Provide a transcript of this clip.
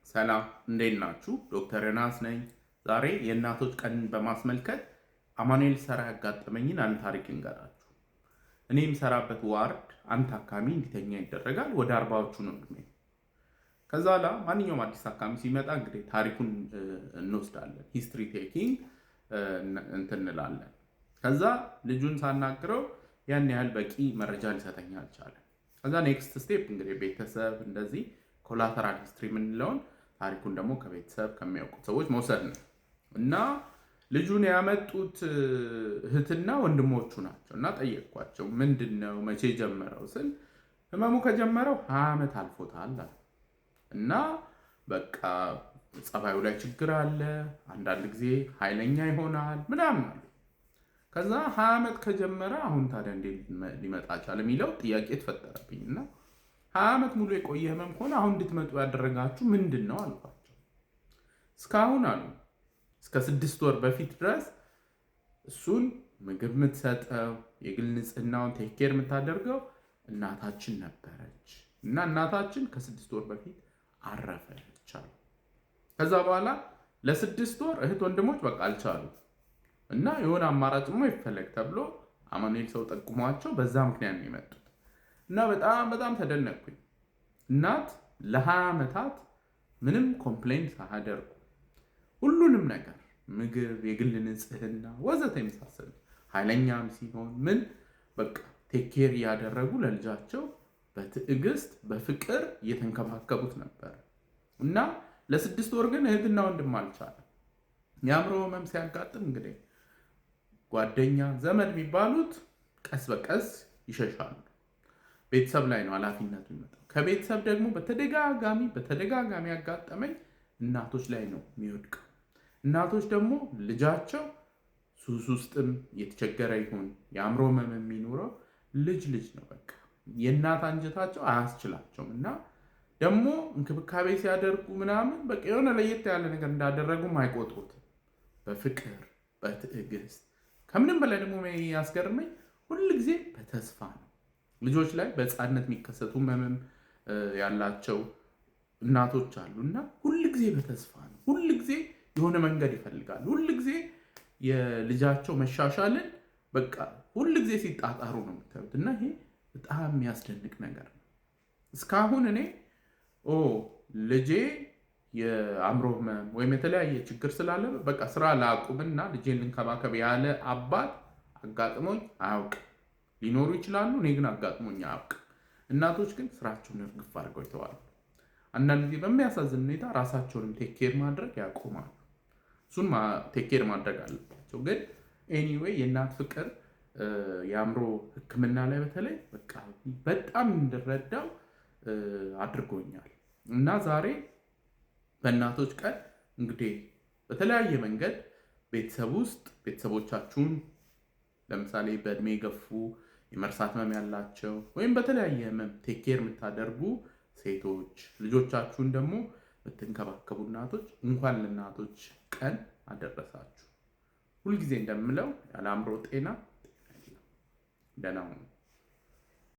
ሰላም እንዴት ናችሁ? ዶክተር ዮናስ ነኝ። ዛሬ የእናቶች ቀንን በማስመልከት አማኑኤል ሰራ ያጋጠመኝን አንድ ታሪክ እንገራችሁ። እኔ የምሰራበት ዋርድ አንድ ታካሚ እንዲተኛ ይደረጋል። ወደ 40ዎቹ ነው እድሜ። ከዛ ላ ማንኛውም አዲስ ታካሚ ሲመጣ እንግዲህ ታሪኩን እንወስዳለን፣ ሂስትሪ ቴኪንግ እንላለን። ከዛ ልጁን ሳናግረው ያን ያህል በቂ መረጃ ሊሰጠኝ አልቻለም። ከዛ ኔክስት ስቴፕ እንግዲህ ቤተሰብ እንደዚህ ኮላተራል ሂስትሪ የምንለውን ታሪኩን ደግሞ ከቤተሰብ ከሚያውቁት ሰዎች መውሰድ ነው እና ልጁን ያመጡት እህትና ወንድሞቹ ናቸው። እና ጠየቅኳቸው፣ ምንድን ነው መቼ ጀመረው ስል ህመሙ ከጀመረው 20 ዓመት አልፎታል እና በቃ ጸባዩ ላይ ችግር አለ፣ አንዳንድ ጊዜ ኃይለኛ ይሆናል ምናምን አሉ። ከዛ 20 ዓመት ከጀመረ አሁን ታዲያ እንዴት ሊመጣ ቻለ የሚለው ጥያቄ ተፈጠረብኝ እና 20 ዓመት ሙሉ የቆየ ህመም ከሆነ አሁን እንድትመጡ ያደረጋችሁ ምንድን ነው አልኳቸው። እስካሁን አሉ እስከ 6 ወር በፊት ድረስ እሱን ምግብ የምትሰጠው የግል ንጽህናውን ቴኬር የምታደርገው እናታችን ነበረች እና እናታችን ከ6 ወር በፊት አረፈች አሉ። ከዛ በኋላ ለ6 ወር እህት ወንድሞች በቃ አልቻሉ እና የሆነ አማራጭማ ይፈለግ ተብሎ አማኑኤል ሰው ጠቁሟቸው በዛ ምክንያት ነው የመጡት። እና በጣም ተደነቅኩኝ። እናት ለ20 ዓመታት ምንም ኮምፕሌንት ሳያደርጉ ሁሉንም ነገር ምግብ፣ የግል ንጽህና ወዘተ የመሳሰሉ ኃይለኛም ሲሆን ምን በቃ ቴኬር እያደረጉ ለልጃቸው በትዕግስት በፍቅር እየተንከባከቡት ነበር እና ለ6 ወር ግን እህትና ወንድም አልቻለም። የአእምሮ ህመም ሲያጋጥም እንግዲህ ጓደኛ ዘመድ የሚባሉት ቀስ በቀስ ይሸሻሉ። ቤተሰብ ላይ ነው ኃላፊነቱ የሚመጣው። ከቤተሰብ ደግሞ በተደጋጋሚ ያጋጠመኝ እናቶች ላይ ነው የሚወድቀው። እናቶች ደግሞ ልጃቸው ሱስ ውስጥም እየተቸገረ ይሁን የአእምሮ ህመም የሚኖረው ልጅ ነው በቃ የእናት አንጀታቸው አያስችላቸውም እና ደግሞ እንክብካቤ ሲያደርጉ ምናምን በቃ የሆነ ለየት ያለ ነገር እንዳደረጉም አይቆጥሩትም። በፍቅር በትዕግስት ከምንም በላይ ደግሞ ያስገርመኝ ሁልጊዜ በተስፋ ነው። ልጆች ላይ በህፃንነት የሚከሰቱ ህመም ያላቸው እናቶች አሉ እና ሁልጊዜ በተስፋ ነው። ሁልጊዜ የሆነ መንገድ ይፈልጋሉ። ሁልጊዜ የልጃቸው መሻሻልን በቃ ሁልጊዜ ሲጣጣሩ ነው የምታዩት እና ይሄ በጣም የሚያስደንቅ ነገር ነው። እስካሁን እኔ ልጄ የአእምሮ ህመም ወይም የተለያየ ችግር ስላለ በቃ ስራ ላቁምና ልጄን ልንከባከብ ያለ አባት አጋጥሞኝ አያውቅም። ሊኖሩ ይችላሉ፣ እኔ ግን አጋጥሞኝ አያውቅም። እናቶች ግን ስራቸውን እርግፍ አድርገው ይተዋሉ። አንዳንድ ጊዜ በሚያሳዝን ሁኔታ ራሳቸውንም ቴኬር ማድረግ ያቆማሉ። እሱን ቴኬር ማድረግ አለባቸው። ግን ኤኒዌይ የእናት ፍቅር የአእምሮ ህክምና ላይ በተለይ በቃ በጣም እንድረዳው አድርጎኛል እና ዛሬ በእናቶች ቀን እንግዲህ በተለያየ መንገድ ቤተሰብ ውስጥ ቤተሰቦቻችሁን ለምሳሌ በእድሜ የገፉ የመርሳት ህመም ያላቸው ወይም በተለያየ ህመም ቴኬር የምታደርጉ ሴቶች ልጆቻችሁን ደግሞ የምትንከባከቡ እናቶች እንኳን ለእናቶች ቀን አደረሳችሁ። ሁልጊዜ እንደምለው ያለ አእምሮ ጤና የለም። ደህና ሁኑ።